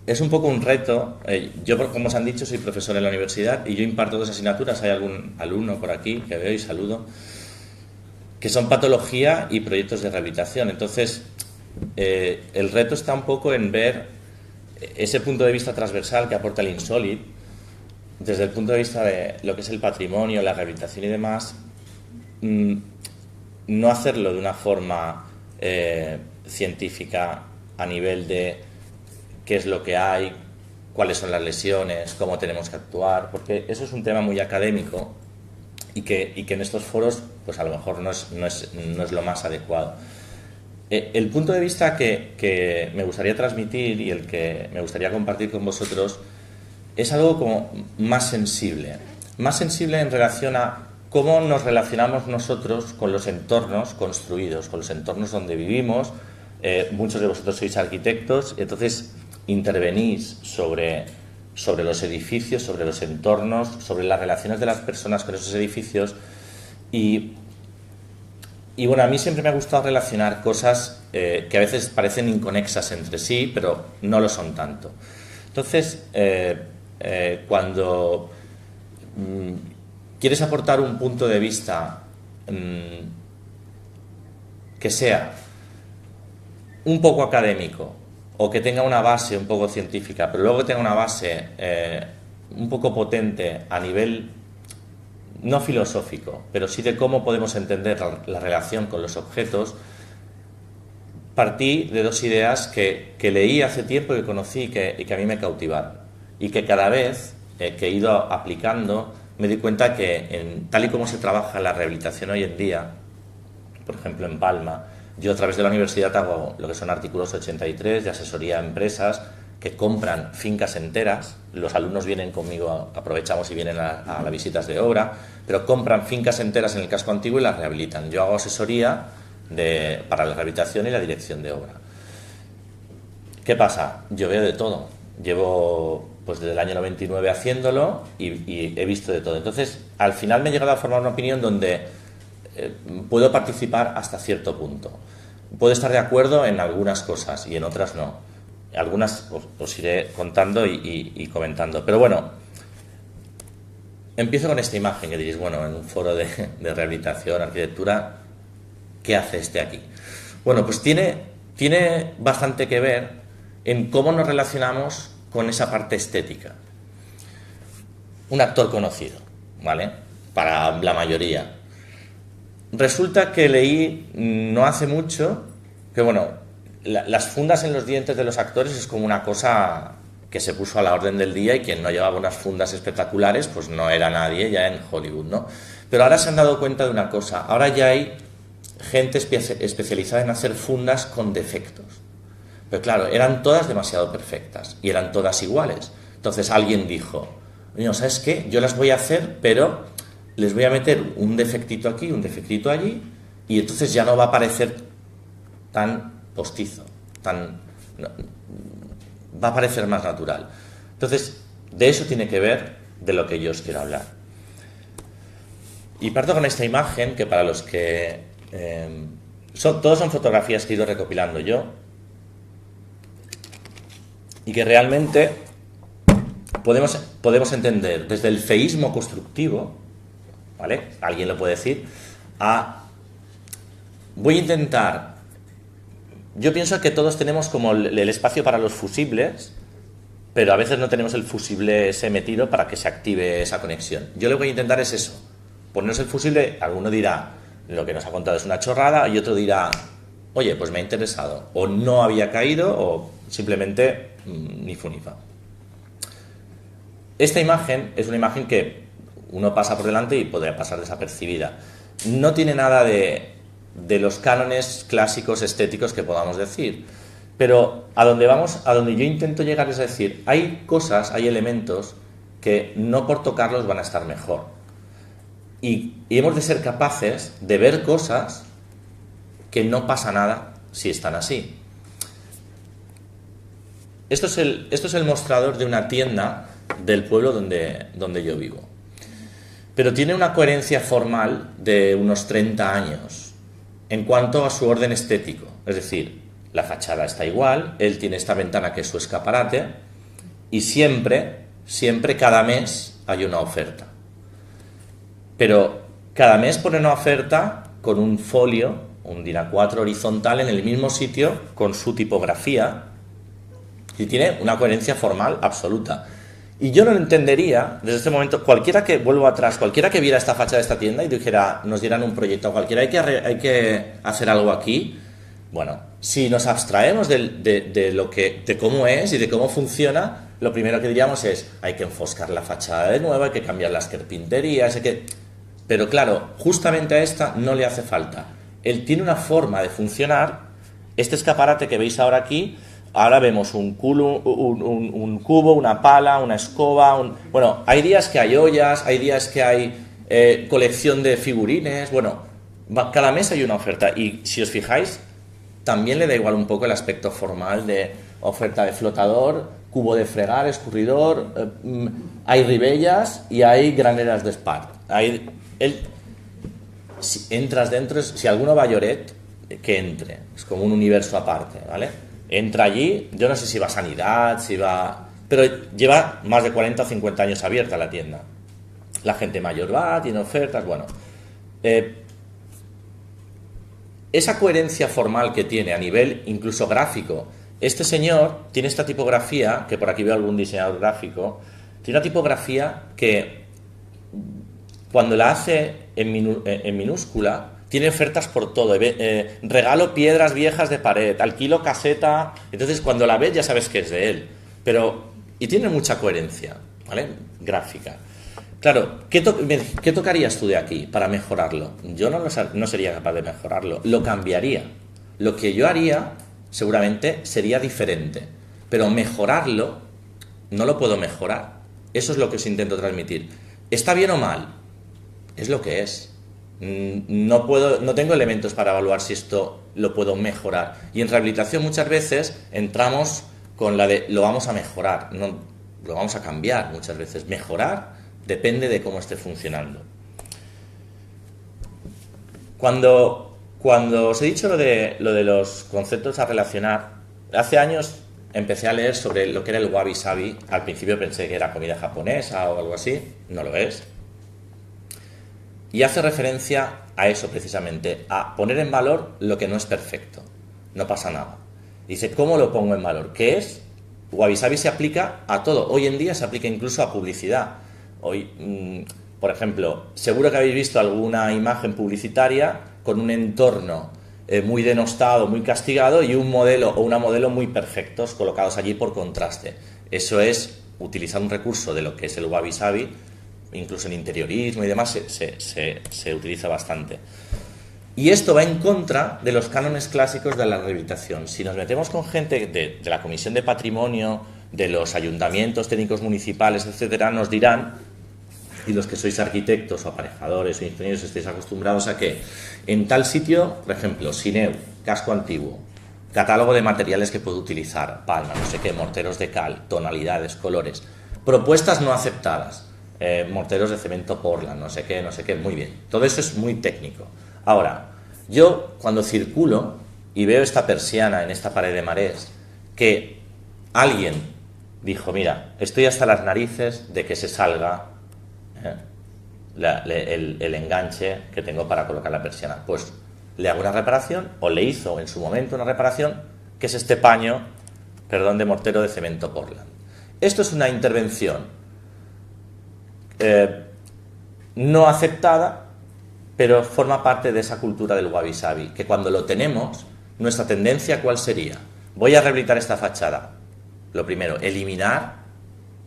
es un poco un reto. Yo, como os han dicho, soy profesor en la universidad y yo imparto dos asignaturas. Hay algún alumno por aquí que veo y saludo, que son patología y proyectos de rehabilitación. Entonces, el reto está un poco en ver ese punto de vista transversal que aporta el Insolid, desde el punto de vista de lo que es el patrimonio, la rehabilitación y demás, no hacerlo de una forma científica a nivel de qué es lo que hay, cuáles son las lesiones, cómo tenemos que actuar, porque eso es un tema muy académico y que en estos foros pues a lo mejor no es lo más adecuado. El punto de vista que me gustaría transmitir y el que me gustaría compartir con vosotros es algo como más sensible en relación a cómo nos relacionamos nosotros con los entornos construidos, con los entornos donde vivimos. Muchos de vosotros sois arquitectos, y entonces intervenís sobre los edificios, sobre los entornos, sobre las relaciones de las personas con esos edificios y bueno, a mí siempre me ha gustado relacionar cosas que a veces parecen inconexas entre sí, pero no lo son tanto. Entonces, cuando quieres aportar un punto de vista que sea un poco académico o que tenga una base un poco científica, pero luego que tenga una base un poco potente a nivel no filosófico, pero sí de cómo podemos entender la relación con los objetos, partí de dos ideas que leí hace tiempo, que conocí y que a mí me cautivaron. Y que cada vez que he ido aplicando me di cuenta que tal y como se trabaja la rehabilitación hoy en día, por ejemplo en Palma, yo a través de la universidad hago lo que son artículos 83 de asesoría a empresas que compran fincas enteras. Los alumnos vienen conmigo, aprovechamos y vienen a las visitas de obra, pero compran fincas enteras en el casco antiguo y las rehabilitan. Yo hago asesoría para la rehabilitación y la dirección de obra. ¿Qué pasa? Yo veo de todo. Llevo pues desde el año 99 haciéndolo y he visto de todo. Entonces, al final me he llegado a formar una opinión donde puedo participar hasta cierto punto. Puedo estar de acuerdo en algunas cosas y en otras no. Algunas os iré contando y comentando. Pero bueno, empiezo con esta imagen que diréis, bueno, en un foro de rehabilitación, arquitectura, ¿qué hace este aquí? Bueno, pues tiene bastante que ver en cómo nos relacionamos con esa parte estética. Un actor conocido, ¿vale? Para la mayoría. Resulta que leí no hace mucho que, bueno, las fundas en los dientes de los actores es como una cosa que se puso a la orden del día y quien no llevaba unas fundas espectaculares pues no era nadie ya en Hollywood, ¿no? Pero ahora se han dado cuenta de una cosa, ahora ya hay gente especializada en hacer fundas con defectos. Pero claro, eran todas demasiado perfectas y eran todas iguales. Entonces alguien dijo, no, ¿sabes qué? Yo las voy a hacer, pero les voy a meter un defectito aquí, un defectito allí, y entonces ya no va a parecer tan postizo, va a parecer más natural. Entonces, de eso tiene que ver de lo que yo os quiero hablar. Y parto con esta imagen que para los que todos son fotografías que he ido recopilando yo y que realmente podemos entender desde el feísmo constructivo, ¿vale? Alguien lo puede decir, voy a intentar. Yo pienso que todos tenemos como el espacio para los fusibles, pero a veces no tenemos el fusible ese metido para que se active esa conexión. Yo lo que voy a intentar es eso, ponernos el fusible. Alguno dirá, lo que nos ha contado es una chorrada, y otro dirá, oye, pues me ha interesado, o no había caído, o simplemente ni fu ni fa. Esta imagen es una imagen que uno pasa por delante y podría pasar desapercibida. No tiene nada de los cánones clásicos estéticos que podamos decir, pero a donde yo intento llegar es decir, hay cosas, hay elementos que no por tocarlos van a estar mejor, y hemos de ser capaces de ver cosas que no pasa nada si están así. Esto es el mostrador de una tienda del pueblo donde yo vivo, pero tiene una coherencia formal de unos 30 años en cuanto a su orden estético. Es decir, la fachada está igual, él tiene esta ventana que es su escaparate, Y siempre, cada mes hay una oferta. Pero cada mes pone una oferta con un folio, un DIN A4 horizontal en el mismo sitio, con su tipografía, y tiene una coherencia formal absoluta. Y yo no lo entendería desde este momento, cualquiera que, vuelvo atrás, cualquiera que viera esta fachada de esta tienda y dijera, nos dieran un proyecto, cualquiera, hay que hacer algo aquí. Bueno, si nos abstraemos de cómo es y de cómo funciona, lo primero que diríamos es, hay que enfoscar la fachada de nuevo, hay que cambiar las carpinterías, Pero claro, justamente a esta no le hace falta. Él tiene una forma de funcionar. Este escaparate que veis ahora aquí, ahora vemos un cubo, una pala, una escoba. Bueno, hay días que hay ollas, hay días que hay colección de figurines. Bueno, cada mes hay una oferta. Y si os fijáis, también le da igual un poco el aspecto formal de oferta de flotador, cubo de fregar, escurridor. Hay ribellas y hay graneras de Espart. Si entras dentro, si alguno va a Lloret, que entre. Es como un universo aparte, ¿vale? Entra allí, yo no sé si va a Sanidad, si va... Pero lleva más de 40 o 50 años abierta la tienda. La gente mayor va, tiene ofertas, bueno. Esa coherencia formal que tiene a nivel incluso gráfico, este señor tiene esta tipografía, que por aquí veo algún diseñador gráfico, tiene una tipografía que cuando la hace en minúscula, tiene ofertas por todo. Regalo piedras viejas de pared, alquilo caseta. Entonces, cuando la ves, ya sabes que es de él. Y tiene mucha coherencia, ¿vale? Gráfica. Claro, ¿qué tocarías tú de aquí para mejorarlo? Yo no sería capaz de mejorarlo. Lo cambiaría. Lo que yo haría, seguramente, sería diferente. Pero mejorarlo, no lo puedo mejorar. Eso es lo que os intento transmitir. ¿Está bien o mal? Es lo que es. No tengo elementos para evaluar si esto lo puedo mejorar. Y en rehabilitación muchas veces entramos con la de lo vamos a mejorar, no lo vamos a cambiar muchas veces. Mejorar depende de cómo esté funcionando. Cuando os he dicho lo de los conceptos a relacionar, hace años empecé a leer sobre lo que era el wabi-sabi. Al principio pensé que era comida japonesa o algo así, no lo es. Y hace referencia a eso precisamente, a poner en valor lo que no es perfecto. No pasa nada. Dice, ¿cómo lo pongo en valor? ¿Qué es? Wabi-sabi se aplica a todo. Hoy en día se aplica incluso a publicidad. Hoy, por ejemplo, seguro que habéis visto alguna imagen publicitaria con un entorno muy denostado, muy castigado y un modelo o una modelo muy perfectos colocados allí por contraste. Eso es utilizar un recurso de lo que es el wabi-sabi. Incluso en interiorismo y demás se utiliza bastante. Y esto va en contra de los cánones clásicos de la rehabilitación. Si nos metemos con gente de la Comisión de Patrimonio, de los ayuntamientos técnicos municipales, etcétera, nos dirán, y los que sois arquitectos o aparejadores o ingenieros estéis acostumbrados a que en tal sitio, por ejemplo, Sineu, casco antiguo, catálogo de materiales que puedo utilizar, palma, no sé qué, morteros de cal, tonalidades, colores, propuestas no aceptadas. Morteros de cemento Portland, no sé qué, muy bien. Todo eso es muy técnico. Ahora, yo cuando circulo y veo esta persiana en esta pared de marés, que alguien dijo, mira, estoy hasta las narices de que se salga el enganche que tengo para colocar la persiana. Pues le hago una reparación, o le hizo en su momento una reparación, que es este paño, de mortero de cemento Portland. Esto es una intervención no aceptada, pero forma parte de esa cultura del wabi-sabi, que cuando lo tenemos, nuestra tendencia, ¿cuál sería? Voy a rehabilitar esta fachada. Lo primero, eliminar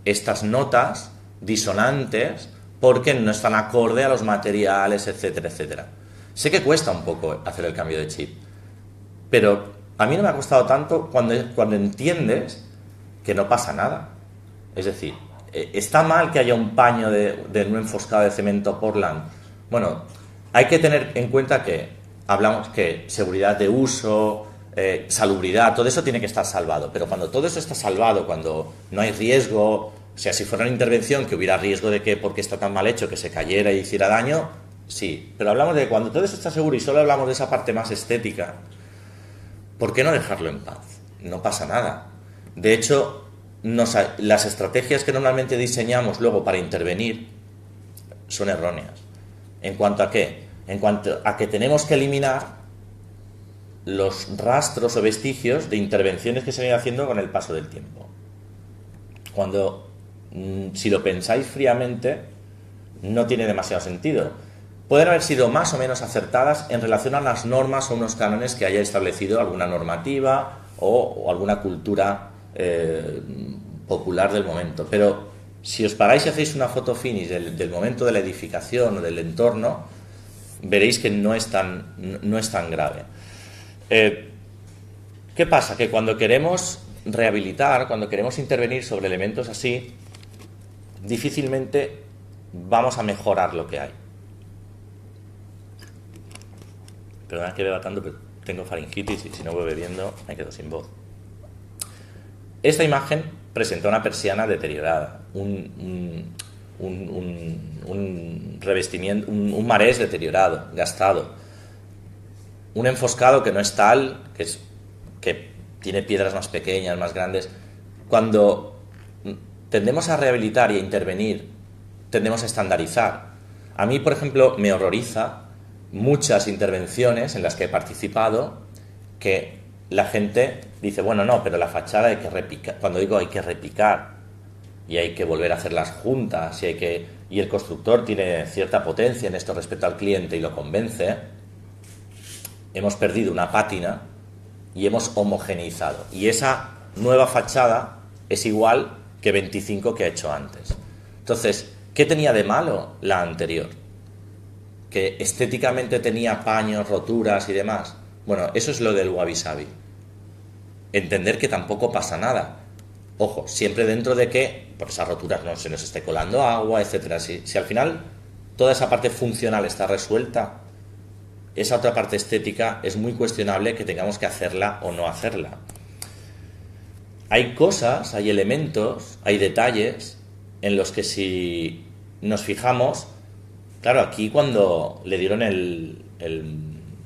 estas notas disonantes porque no están acorde a los materiales, etcétera, etcétera. Sé que cuesta un poco hacer el cambio de chip, pero a mí no me ha costado tanto cuando entiendes que no pasa nada. Es decir, ¿está mal que haya un paño de no enfoscado de cemento Portland? Bueno, hay que tener en cuenta que hablamos que seguridad de uso, salubridad, todo eso tiene que estar salvado. Pero cuando todo eso está salvado, cuando no hay riesgo, o sea, si fuera una intervención que hubiera riesgo de que porque está tan mal hecho que se cayera y hiciera daño, sí. Pero hablamos de cuando todo eso está seguro y solo hablamos de esa parte más estética, ¿por qué no dejarlo en paz? No pasa nada. De hecho, las estrategias que normalmente diseñamos luego para intervenir son erróneas. ¿En cuanto a qué? En cuanto a que tenemos que eliminar los rastros o vestigios de intervenciones que se han ido haciendo con el paso del tiempo. Cuando, si lo pensáis fríamente, no tiene demasiado sentido. Pueden haber sido más o menos acertadas en relación a las normas o unos cánones que haya establecido alguna normativa o alguna cultura popular del momento. Pero si os paráis y hacéis una foto finish del momento de la edificación o del entorno, veréis que no es tan grave. ¿Qué pasa? Que cuando queremos rehabilitar, cuando queremos intervenir sobre elementos así, difícilmente vamos a mejorar lo que hay. Perdona que beba tanto, pero tengo faringitis y si no voy bebiendo me quedo sin voz. Esta imagen presenta una persiana deteriorada, un revestimiento, un marés deteriorado, gastado, un enfoscado que no es tal, que tiene piedras más pequeñas, más grandes. Cuando tendemos a rehabilitar y a intervenir, tendemos a estandarizar. A mí, por ejemplo, me horroriza muchas intervenciones en las que he participado que la gente dice, bueno, no, pero la fachada hay que repicar. Cuando digo hay que repicar y hay que volver a hacerlas juntas y el constructor tiene cierta potencia en esto respecto al cliente y lo convence, hemos perdido una pátina y hemos homogeneizado. Y esa nueva fachada es igual que 25 que ha hecho antes. Entonces, ¿qué tenía de malo la anterior? Que estéticamente tenía paños, roturas y demás. Bueno, eso es lo del wabi-sabi. Entender que tampoco pasa nada. Ojo, siempre dentro de que por esas roturas no se nos esté colando agua, etcétera. Si al final toda esa parte funcional está resuelta, esa otra parte estética es muy cuestionable que tengamos que hacerla o no hacerla. Hay cosas, hay elementos, hay detalles en los que si nos fijamos, claro, aquí cuando le dieron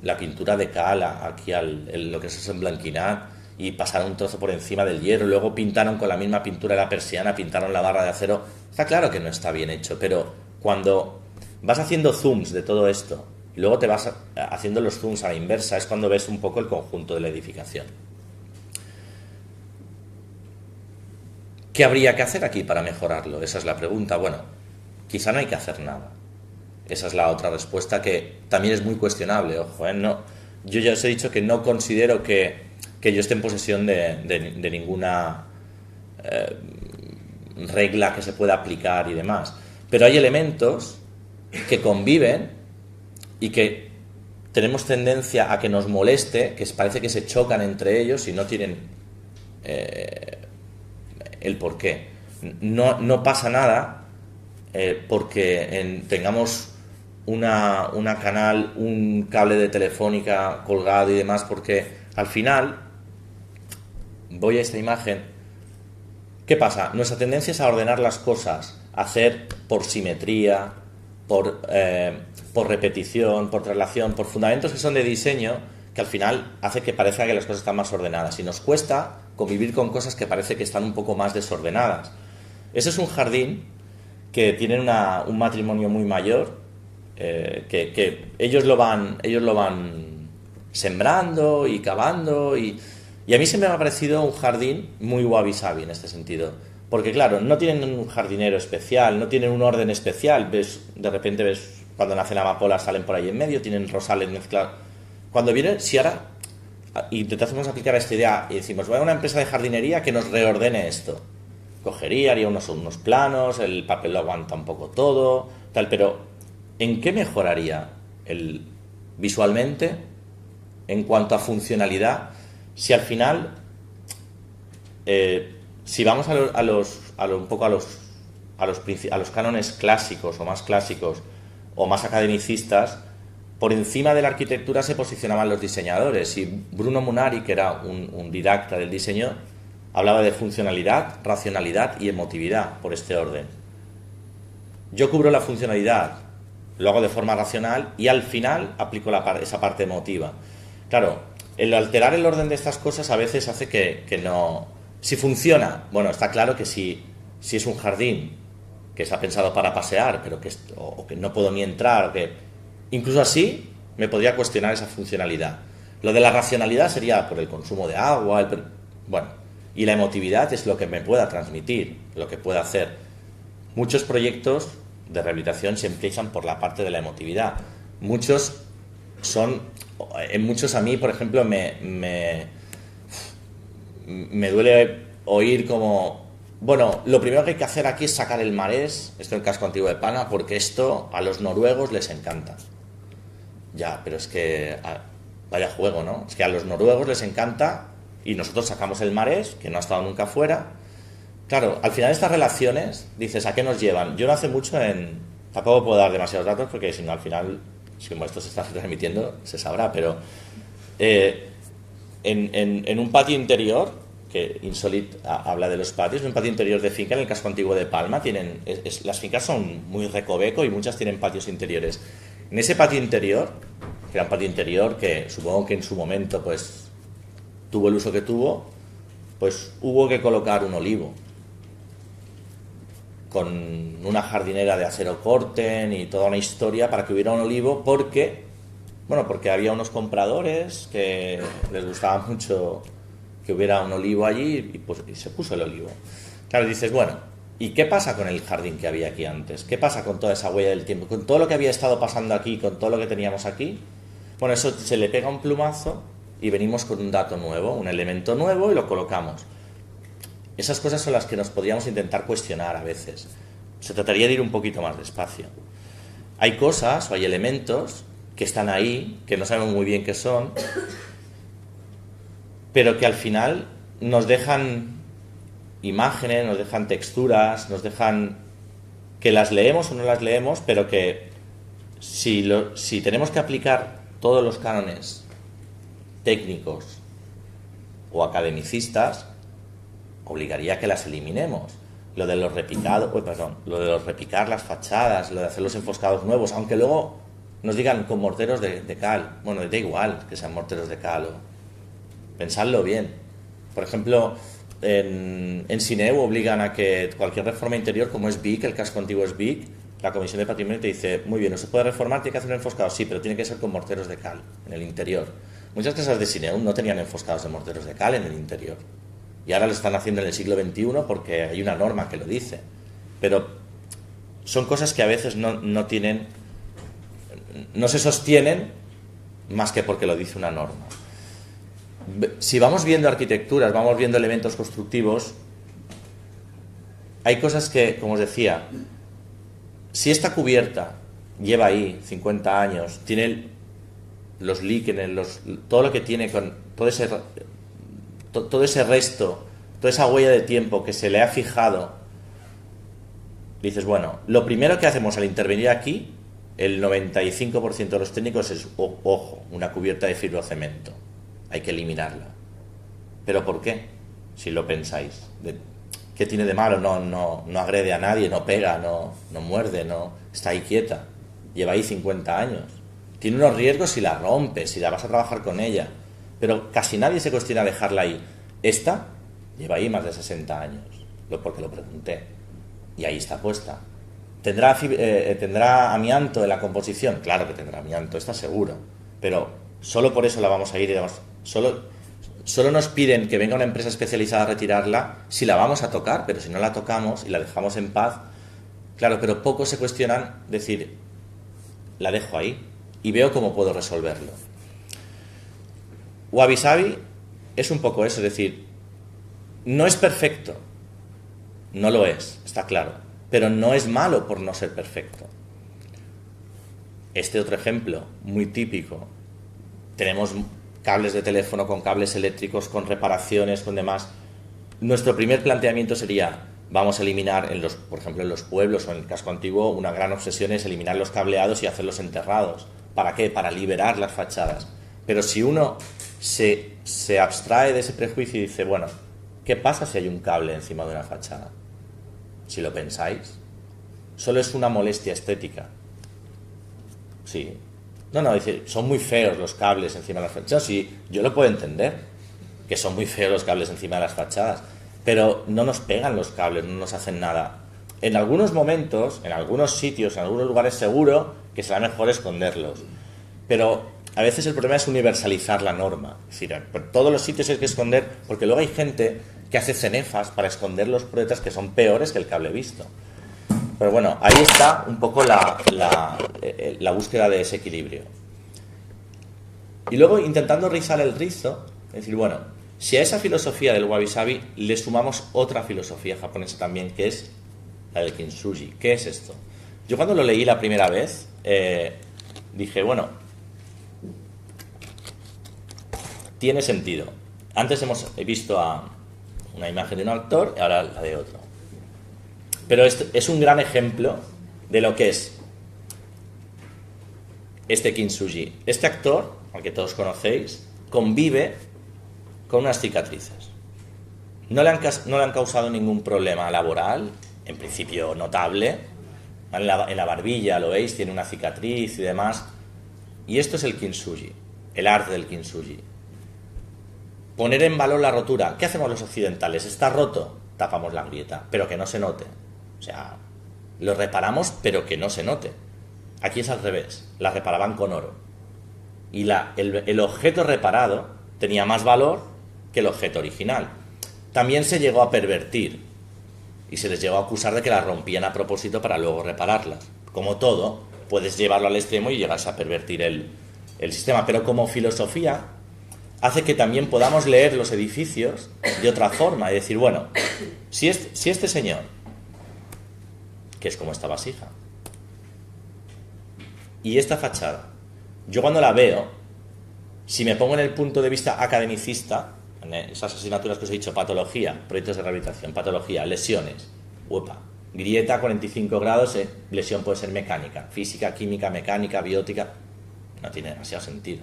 la pintura de cal aquí lo que es en blanquinat y pasaron un trozo por encima del hierro, luego pintaron con la misma pintura de la persiana, pintaron la barra de acero, está claro que no está bien hecho, pero cuando vas haciendo zooms de todo esto y luego te vas haciendo los zooms a la inversa, es cuando ves un poco el conjunto de la edificación. ¿Qué habría que hacer aquí para mejorarlo? Esa es la pregunta. Bueno, quizá no hay que hacer nada. Esa es la otra respuesta que también es muy cuestionable, ojo, no, yo ya os he dicho que no considero que yo esté en posesión de ninguna regla que se pueda aplicar y demás, pero hay elementos que conviven y que tenemos tendencia a que nos moleste, que parece que se chocan entre ellos y no tienen el porqué. No pasa nada porque tengamos una canal, un cable de telefónica colgado y demás, porque al final, voy a esta imagen, ¿qué pasa? Nuestra tendencia es a ordenar las cosas, a hacer por simetría, por repetición, por traslación, por fundamentos que son de diseño, que al final hace que parezca que las cosas están más ordenadas y nos cuesta convivir con cosas que parece que están un poco más desordenadas. Ese es un jardín que tienen un matrimonio muy mayor, que ellos lo van sembrando y cavando y a mí se me ha parecido un jardín muy wabi-sabi en este sentido, porque claro, no tienen un jardinero especial, no tienen un orden especial, de repente ves cuando nacen amapolas salen por ahí en medio, tienen rosales mezclados. Cuando viene, si ahora intentásemos aplicar esta idea y decimos, voy a una empresa de jardinería que nos reordene esto, cogería, haría unos planos, el papel lo aguanta un poco todo, tal, pero ¿en qué mejoraría visualmente en cuanto a funcionalidad? Si al final, si vamos a los cánones clásicos o más academicistas, por encima de la arquitectura se posicionaban los diseñadores, y Bruno Munari, que era un didacta del diseño, hablaba de funcionalidad, racionalidad y emotividad por este orden. Yo cubro la funcionalidad, lo hago de forma racional y al final aplico esa parte emotiva. Claro, el alterar el orden de estas cosas a veces hace que Si funciona, bueno, está claro que si es un jardín que se ha pensado para pasear, pero o que no puedo ni entrar, o que incluso así me podría cuestionar esa funcionalidad. Lo de la racionalidad sería por el consumo de agua, bueno, y la emotividad es lo que me pueda transmitir, lo que pueda hacer. Muchos proyectos de rehabilitación se empiezan por la parte de la emotividad. En muchos a mí, por ejemplo, me duele oír como, bueno, lo primero que hay que hacer aquí es sacar el marés, esto en el casco antiguo de Palma, porque esto a los noruegos les encanta. Ya, pero es que vaya juego, ¿no? Es que a los noruegos les encanta y nosotros sacamos el marés, que no ha estado nunca fuera. Claro, al final estas relaciones, dices, ¿a qué nos llevan? Yo no hace mucho tampoco puedo dar demasiados datos porque si no al final, si como esto se está transmitiendo, se sabrá, pero en un patio interior, que Insolite habla de los patios, en un patio interior de finca en el casco antiguo de Palma, las fincas son muy recoveco y muchas tienen patios interiores. En ese patio interior, que era un patio interior que supongo que en su momento pues tuvo el uso que tuvo, pues hubo que colocar un olivo con una jardinera de acero corten y toda una historia para que hubiera un olivo porque había unos compradores que les gustaba mucho que hubiera un olivo allí y se puso el olivo. Claro, dices, bueno, ¿y qué pasa con el jardín que había aquí antes? ¿Qué pasa con toda esa huella del tiempo? Con todo lo que había estado pasando aquí, con todo lo que teníamos aquí. Bueno, eso se le pega un plumazo y venimos con un dato nuevo, un elemento nuevo y lo colocamos. Esas cosas son las que nos podríamos intentar cuestionar a veces. Se trataría de ir un poquito más despacio. Hay cosas o hay elementos que están ahí, que no sabemos muy bien qué son, pero que al final nos dejan imágenes, nos dejan texturas, nos dejan que las leemos o no las leemos, pero que si tenemos que aplicar todos los cánones técnicos o academicistas, obligaría a que las eliminemos. Lo de los repicados, lo de los repicar las fachadas, lo de hacer los enfoscados nuevos, aunque luego nos digan con morteros de cal. Bueno, da igual que sean morteros de cal. Pensadlo bien. Por ejemplo, en Sineu obligan a que cualquier reforma interior, como es BIC, el casco antiguo es BIC, la Comisión de Patrimonio te dice, muy bien, no se puede reformar, tiene que hacer un enfoscado, sí, pero tiene que ser con morteros de cal en el interior. Muchas casas de Sineu no tenían enfoscados de morteros de cal en el interior. Y ahora lo están haciendo en el siglo XXI porque hay una norma que lo dice. Pero son cosas que a veces no se sostienen más que porque lo dice una norma. Si vamos viendo arquitecturas, vamos viendo elementos constructivos, hay cosas que, como os decía, si esta cubierta lleva ahí 50 años, tiene los líquenes, todo lo que tiene con todo ese resto, toda esa huella de tiempo que se le ha fijado, dices, bueno, lo primero que hacemos al intervenir aquí, el 95% de los técnicos es, ojo, una cubierta de fibrocemento, hay que eliminarla. ¿Pero por qué? Si lo pensáis, ¿qué tiene de malo? No agrede a nadie, no pega, no muerde, está ahí quieta, lleva ahí 50 años. Tiene unos riesgos si la rompes, si la vas a trabajar con ella, pero casi nadie se cuestiona dejarla ahí. Esta lleva ahí más de 60 años, porque lo pregunté, y ahí está puesta. ¿Tendrá amianto en la composición? Claro que tendrá amianto, está seguro, pero solo por eso la vamos a ir, solo nos piden que venga una empresa especializada a retirarla si la vamos a tocar, pero si no la tocamos y la dejamos en paz, claro, pero pocos se cuestionan decir, la dejo ahí y veo cómo puedo resolverlo. Wabi Sabi es un poco eso, es decir, no es perfecto, no lo es, está claro, pero no es malo por no ser perfecto. Este otro ejemplo, muy típico, tenemos cables de teléfono con cables eléctricos, con reparaciones, con demás. Nuestro primer planteamiento sería, vamos a eliminar, por ejemplo en los pueblos o en el casco antiguo, una gran obsesión es eliminar los cableados y hacerlos enterrados. ¿Para qué? Para liberar las fachadas. Pero si uno se abstrae de ese prejuicio y dice, bueno, ¿qué pasa si hay un cable encima de una fachada? Si lo pensáis, solo es una molestia estética. Sí. Dice, son muy feos los cables encima de las fachadas. Sí, yo lo puedo entender, que son muy feos los cables encima de las fachadas. pero no nos pegan los cables, no nos hacen nada. En algunos momentos, en algunos sitios, en algunos lugares seguro que será mejor esconderlos. Pero a veces el problema es universalizar la norma. Es decir, por todos los sitios hay que esconder, porque luego hay gente que hace cenefas para esconder los por detrás que son peores que el cable visto. Pero bueno, ahí está un poco la búsqueda de ese equilibrio. Y luego intentando rizar el rizo, es decir, bueno, si a esa filosofía del wabi-sabi le sumamos otra filosofía japonesa también, que es la del kintsugi. ¿Qué es esto? Yo cuando lo leí la primera vez, dije, bueno, tiene sentido. Antes hemos visto una imagen de un actor y ahora la de otro. Pero es un gran ejemplo de lo que es este kintsugi. Este actor, al que todos conocéis, convive con unas cicatrices. No le han causado ningún problema laboral, en principio notable. En la barbilla, lo veis, tiene una cicatriz y demás. Y esto es el kintsugi, el arte del kintsugi. Poner en valor la rotura. ¿Qué hacemos los occidentales? Está roto, tapamos la grieta, pero que no se note. O sea, lo reparamos, pero que no se note. Aquí es al revés, la reparaban con oro. Y el objeto reparado tenía más valor que el objeto original. También se llegó a pervertir y se les llegó a acusar de que las rompían a propósito para luego repararlas. Como todo, puedes llevarlo al extremo y llegas a pervertir el sistema, pero como filosofía hace que también podamos leer los edificios de otra forma y decir, bueno, si este señor, que es como esta vasija, y esta fachada, yo cuando la veo, si me pongo en el punto de vista academicista, en esas asignaturas que os he dicho, patología, proyectos de rehabilitación, patología, lesiones, grieta 45 grados, lesión puede ser mecánica, física, química, mecánica, biótica, no tiene demasiado sentido.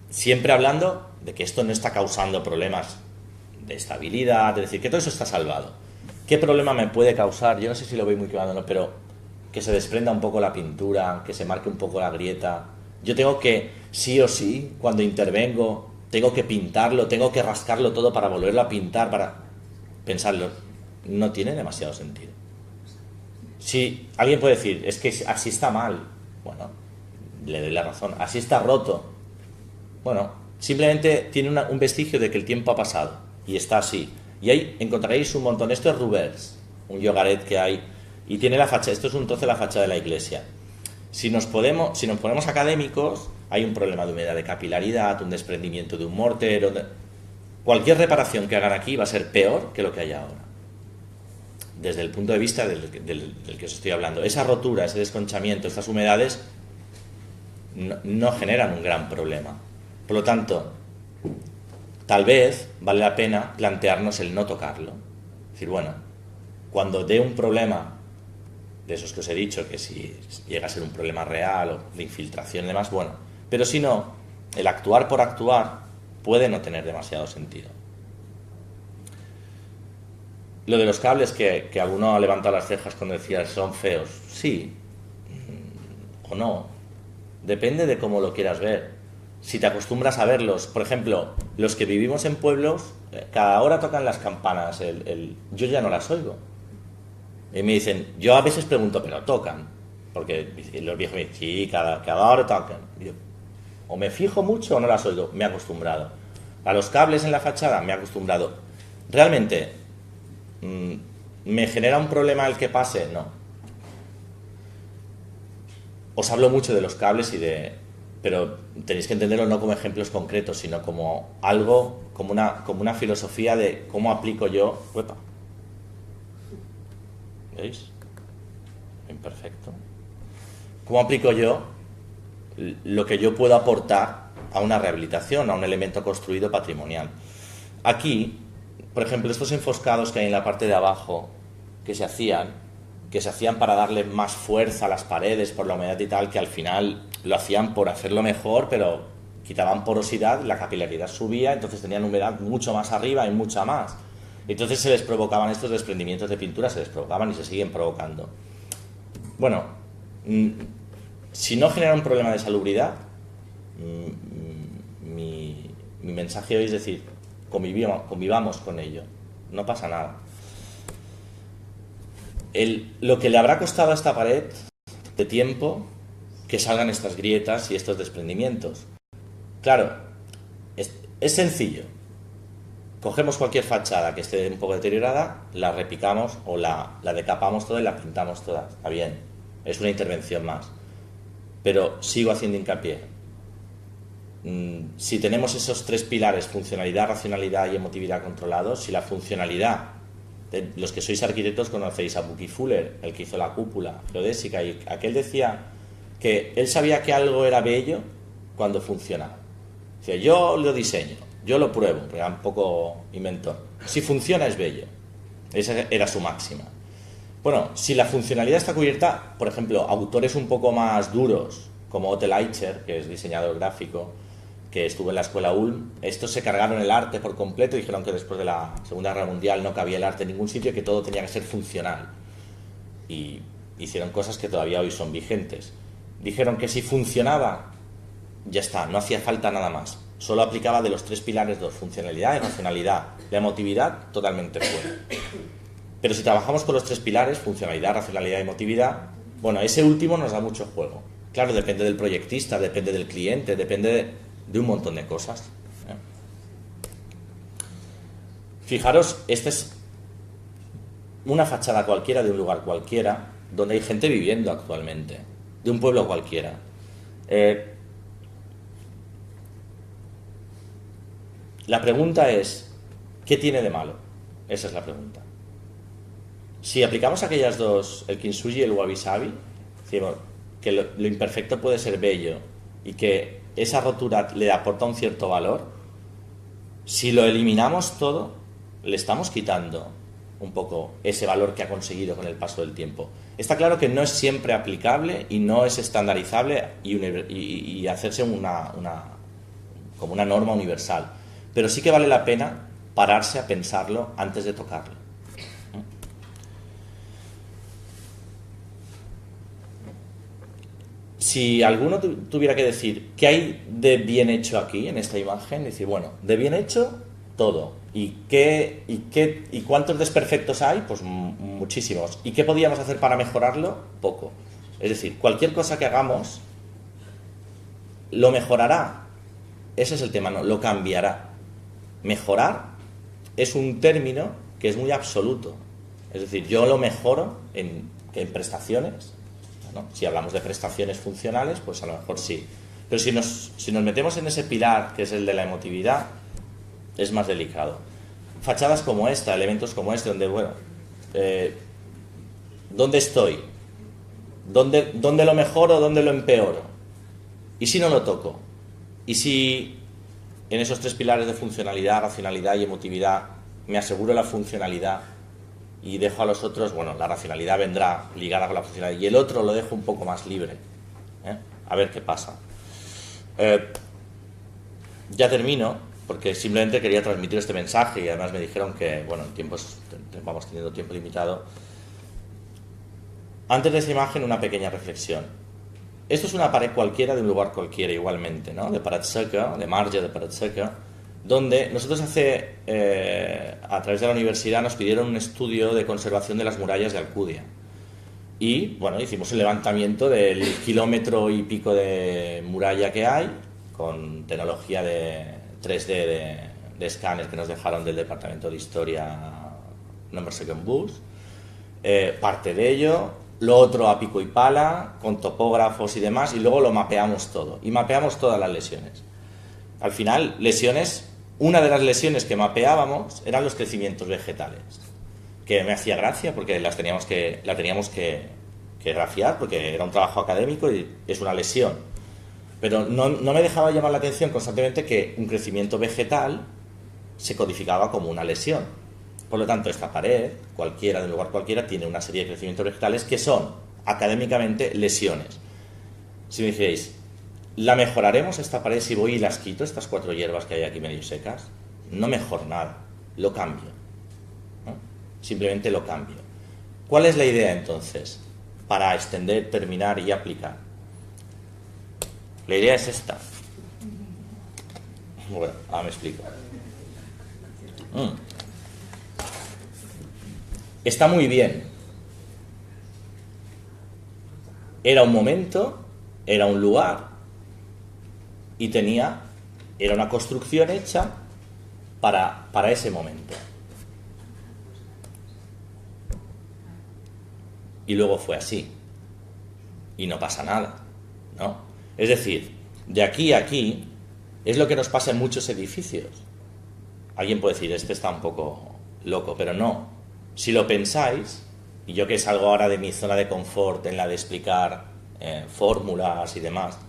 Siempre hablando de que esto no está causando problemas de estabilidad, es decir, que todo eso está salvado. ¿Qué problema me puede causar? Yo no sé si lo veis muy claro, ¿no? Pero que se desprenda un poco la pintura, que se marque un poco la grieta. Yo tengo que, sí o sí, cuando intervengo, tengo que pintarlo, tengo que rascarlo todo para volverlo a pintar, para pensarlo. No tiene demasiado sentido. Si alguien puede decir, es que así está mal, bueno, le doy la razón. Así está roto. Bueno, simplemente tiene un vestigio de que el tiempo ha pasado y está así. Y ahí encontraréis un montón. Esto es Rubens, un yogaret que hay, y tiene la fachada. Esto es un trozo de la fachada de la iglesia. Si nos ponemos académicos, hay un problema de humedad de capilaridad, un desprendimiento de un mortero. Cualquier reparación que hagan aquí va a ser peor que lo que hay ahora. Desde el punto de vista del que os estoy hablando. Esa rotura, ese desconchamiento, estas humedades no generan un gran problema. Por lo tanto, tal vez vale la pena plantearnos el no tocarlo. Es decir, bueno, cuando dé un problema de esos que os he dicho, que si llega a ser un problema real o de infiltración y demás, bueno, pero si no, el actuar por actuar puede no tener demasiado sentido. Lo de los cables, que alguno ha levantado las cejas cuando decía son feos, sí o no, depende de cómo lo quieras ver. Si te acostumbras a verlos, por ejemplo, los que vivimos en pueblos, cada hora tocan las campanas, yo ya no las oigo. Y me dicen, yo a veces pregunto, pero tocan, porque los viejos me dicen, sí, cada hora tocan. Y yo, o me fijo mucho o no las oigo, me he acostumbrado. A los cables en la fachada me he acostumbrado. Realmente, ¿me genera un problema el que pase? No. Os hablo mucho de los cables pero tenéis que entenderlo no como ejemplos concretos, sino como algo, como una filosofía de cómo aplico yo. ¡Uepa! ¿Veis? Imperfecto. ¿Cómo aplico yo lo que yo puedo aportar a una rehabilitación, a un elemento construido patrimonial? Aquí, por ejemplo, estos enfoscados que hay en la parte de abajo, que se hacían para darle más fuerza a las paredes por la humedad y tal, que al final lo hacían por hacerlo mejor, pero quitaban porosidad, la capilaridad subía, entonces tenían humedad mucho más arriba y mucha más. Entonces se les provocaban estos desprendimientos de pintura, se les provocaban y se siguen provocando. Bueno, si no genera un problema de salubridad, mi mensaje hoy es decir, convivamos con ello. No pasa nada. Lo que le habrá costado a esta pared de tiempo que salgan estas grietas y estos desprendimientos. Claro, es sencillo. Cogemos cualquier fachada que esté un poco deteriorada, la repicamos o la decapamos toda y la pintamos toda. Está bien, es una intervención más. Pero sigo haciendo hincapié. Si tenemos esos tres pilares, funcionalidad, racionalidad y emotividad controlados, si la funcionalidad, los que sois arquitectos conocéis a Bucky Fuller, el que hizo la cúpula geodésica, y aquel decía que él sabía que algo era bello cuando funcionaba. Decía, yo lo diseño, yo lo pruebo, porque era un poco inventor. Si funciona es bello. Esa era su máxima. Bueno, si la funcionalidad está cubierta, por ejemplo, autores un poco más duros, como Otto Leicher, que es diseñador gráfico, que estuvo en la escuela Ulm, estos se cargaron el arte por completo y dijeron que después de la Segunda Guerra Mundial no cabía el arte en ningún sitio y que todo tenía que ser funcional. Y hicieron cosas que todavía hoy son vigentes. Dijeron que si funcionaba, ya está, no hacía falta nada más. Solo aplicaba de los tres pilares dos, funcionalidad y racionalidad. La emotividad, totalmente fuera. Pero si trabajamos con los tres pilares, funcionalidad, racionalidad y emotividad, bueno, ese último nos da mucho juego. Claro, depende del proyectista, depende del cliente, depende de un montón de cosas. Fijaros, esta es una fachada cualquiera de un lugar cualquiera, donde hay gente viviendo actualmente, de un pueblo cualquiera. La pregunta es, ¿qué tiene de malo? Esa es la pregunta. Si aplicamos aquellas dos, el kintsugi y el wabi-sabi, decimos que lo imperfecto puede ser bello y que esa rotura le aporta un cierto valor, si lo eliminamos todo, le estamos quitando un poco ese valor que ha conseguido con el paso del tiempo. Está claro que no es siempre aplicable y no es estandarizable y hacerse como una norma universal, pero sí que vale la pena pararse a pensarlo antes de tocarlo. Si alguno tuviera que decir qué hay de bien hecho aquí en esta imagen, decir, bueno, de bien hecho todo. ¿Y cuántos desperfectos hay? Pues muchísimos. ¿Y qué podríamos hacer para mejorarlo? Poco. Es decir, cualquier cosa que hagamos lo mejorará. Ese es el tema, ¿no? Lo cambiará. Mejorar es un término que es muy absoluto. Es decir, yo lo mejoro en prestaciones, ¿no? Si hablamos de prestaciones funcionales, pues a lo mejor sí. Pero si nos metemos en ese pilar, que es el de la emotividad, es más delicado. Fachadas como esta, elementos como este, donde, bueno, ¿dónde estoy? ¿Dónde lo mejoro? ¿Dónde lo empeoro? ¿Y si no lo toco? ¿Y si en esos tres pilares de funcionalidad, racionalidad y emotividad me aseguro la funcionalidad y dejo a los otros, bueno, la racionalidad vendrá ligada con la funcionalidad y el otro lo dejo un poco más libre? A ver qué pasa. Ya termino, porque simplemente quería transmitir este mensaje y además me dijeron que, bueno, vamos teniendo tiempo limitado. Antes de esa imagen, una pequeña reflexión. Esto es una pared cualquiera de un lugar cualquiera igualmente, ¿no? De pared seca, de marge de pared seca, donde nosotros a través de la universidad nos pidieron un estudio de conservación de las murallas de Alcudia. Y, bueno, hicimos un levantamiento del kilómetro y pico de muralla que hay, con tecnología de 3D de escáner que nos dejaron del Departamento de Historia No. Second Bus. Parte de ello, lo otro a pico y pala, con topógrafos y demás, y luego lo mapeamos todo. Y mapeamos todas las lesiones. Al final, una de las lesiones que mapeábamos eran los crecimientos vegetales, que me hacía gracia porque la teníamos que grafiar, porque era un trabajo académico y es una lesión. Pero no me dejaba llamar la atención constantemente que un crecimiento vegetal se codificaba como una lesión. Por lo tanto, esta pared, cualquiera, de un lugar cualquiera, tiene una serie de crecimientos vegetales que son, académicamente, lesiones. Si me dijerais, ¿la mejoraremos esta pared si voy y las quito, estas 4 hierbas que hay aquí medio secas? No mejor nada, lo cambio, ¿no? Simplemente lo cambio. ¿Cuál es la idea entonces? Para extender, terminar y aplicar. La idea es esta. Bueno, ahora me explico. Está muy bien. Era un momento, era un lugar y era una construcción hecha para ese momento. Y luego fue así. Y no pasa nada, ¿no? Es decir, de aquí a aquí es lo que nos pasa en muchos edificios. Alguien puede decir, este está un poco loco, pero no. Si lo pensáis, y yo que salgo ahora de mi zona de confort en la de explicar fórmulas y demás,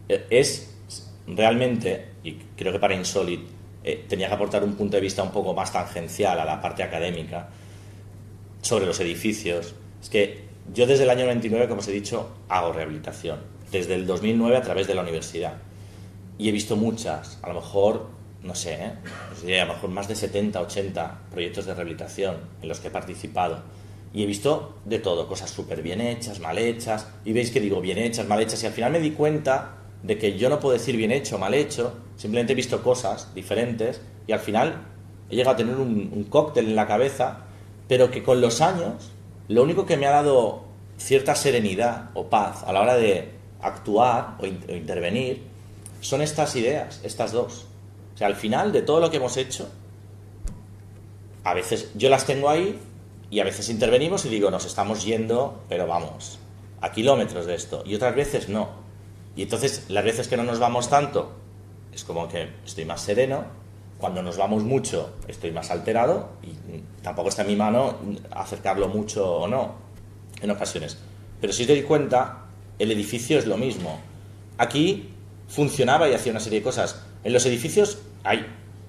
es realmente, y creo que para Insolid tenía que aportar un punto de vista un poco más tangencial a la parte académica sobre los edificios. Es que yo desde el año 99, como os he dicho, hago rehabilitación. Desde el 2009 a través de la universidad. Y he visto muchas, a lo mejor, no sé, os diría, a lo mejor más de 70, 80 proyectos de rehabilitación en los que he participado. Y he visto de todo, cosas súper bien hechas, mal hechas. Y veis que digo bien hechas, mal hechas. Y al final me di cuenta de que yo no puedo decir bien hecho o mal hecho. Simplemente he visto cosas diferentes. Y al final he llegado a tener un cóctel en la cabeza. Pero que con los años, lo único que me ha dado cierta serenidad o paz a la hora de actuar o intervenir son estas ideas, estas dos. O sea, al final de todo lo que hemos hecho, a veces yo las tengo ahí y a veces intervenimos y digo, nos estamos yendo, pero vamos, a kilómetros de esto. Y otras veces no. Y entonces, las veces que no nos vamos tanto, es como que estoy más sereno. Cuando nos vamos mucho, estoy más alterado y tampoco está en mi mano acercarlo mucho o no, en ocasiones. Pero si os dais cuenta, el edificio es lo mismo. Aquí funcionaba y hacía una serie de cosas. En los edificios hay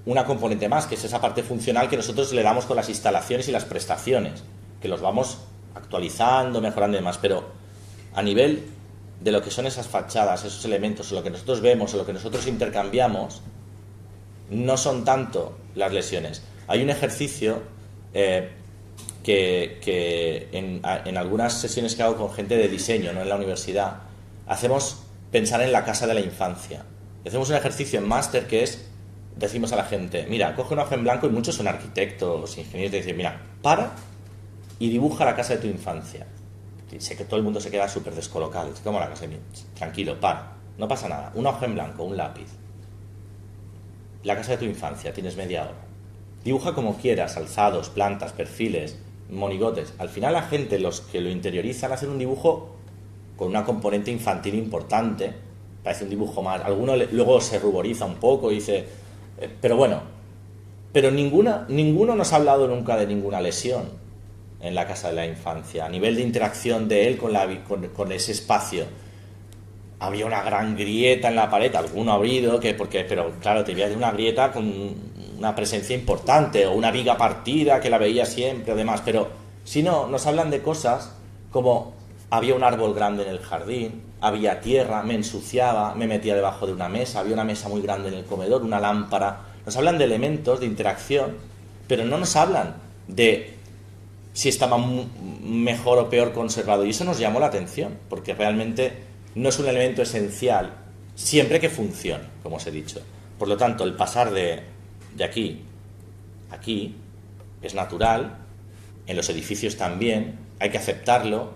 una componente más, que es esa parte funcional que nosotros le damos con las instalaciones y las prestaciones, que los vamos actualizando, mejorando y demás. Pero a nivel de lo que son esas fachadas, esos elementos, o lo que nosotros vemos, o lo que nosotros intercambiamos, no son tanto las lesiones. Hay un ejercicio que en algunas sesiones que hago con gente de diseño, no en la universidad, hacemos pensar en la casa de la infancia. Hacemos un ejercicio en máster que es, decimos a la gente, mira, coge un hoja en blanco, y muchos son arquitectos, ingenieros, y dicen, mira, para y dibuja la casa de tu infancia. Y sé que todo el mundo se queda súper descolocado, es como la casa de mi... Tranquilo, para, no pasa nada, una hoja en blanco, un lápiz. La casa de tu infancia, tienes media hora. Dibuja como quieras, alzados, plantas, perfiles, monigotes. Al final la gente, los que lo interiorizan, hacen un dibujo con una componente infantil importante. Parece un dibujo más... Alguno luego se ruboriza un poco y dice... pero bueno, pero ninguno nos ha hablado nunca de ninguna lesión en la casa de la infancia. A nivel de interacción de él con ese espacio. Había una gran grieta en la pared, alguno ha habido, pero claro, te veías de una grieta con una presencia importante, o una viga partida que la veía siempre, o demás. Pero si no, nos hablan de cosas como había un árbol grande en el jardín, había tierra, me ensuciaba, me metía debajo de una mesa, había una mesa muy grande en el comedor, una lámpara. Nos hablan de elementos de interacción, pero no nos hablan de si estaba mejor o peor conservado. Y eso nos llamó la atención, porque realmente no es un elemento esencial siempre que funcione, como os he dicho. Por lo tanto, el pasar de aquí a aquí es natural. En los edificios también hay que aceptarlo,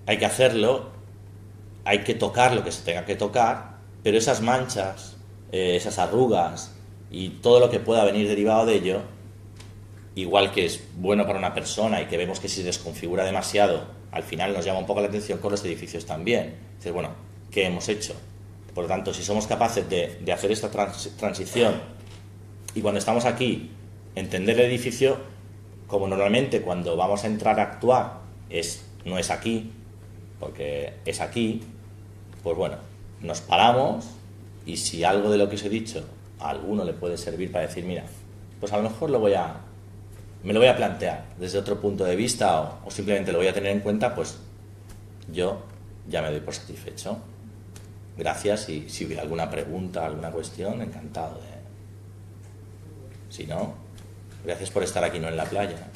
hay que hacerlo, hay que tocar lo que se tenga que tocar, pero esas manchas, esas arrugas y todo lo que pueda venir derivado de ello, igual que es bueno para una persona y que vemos que si se desconfigura demasiado, al final nos llama un poco la atención con los edificios también. Dices, bueno, ¿qué hemos hecho? Por lo tanto, si somos capaces de hacer esta transición y cuando estamos aquí, entender el edificio, como normalmente cuando vamos a entrar a actuar no es aquí, porque es aquí, pues bueno, nos paramos y si algo de lo que os he dicho a alguno le puede servir para decir, mira, pues a lo mejor me lo voy a plantear desde otro punto de vista o simplemente lo voy a tener en cuenta, pues yo ya me doy por satisfecho. Gracias, y si hubiera alguna pregunta, alguna cuestión, encantado de... Si no, gracias por estar aquí, no en la playa.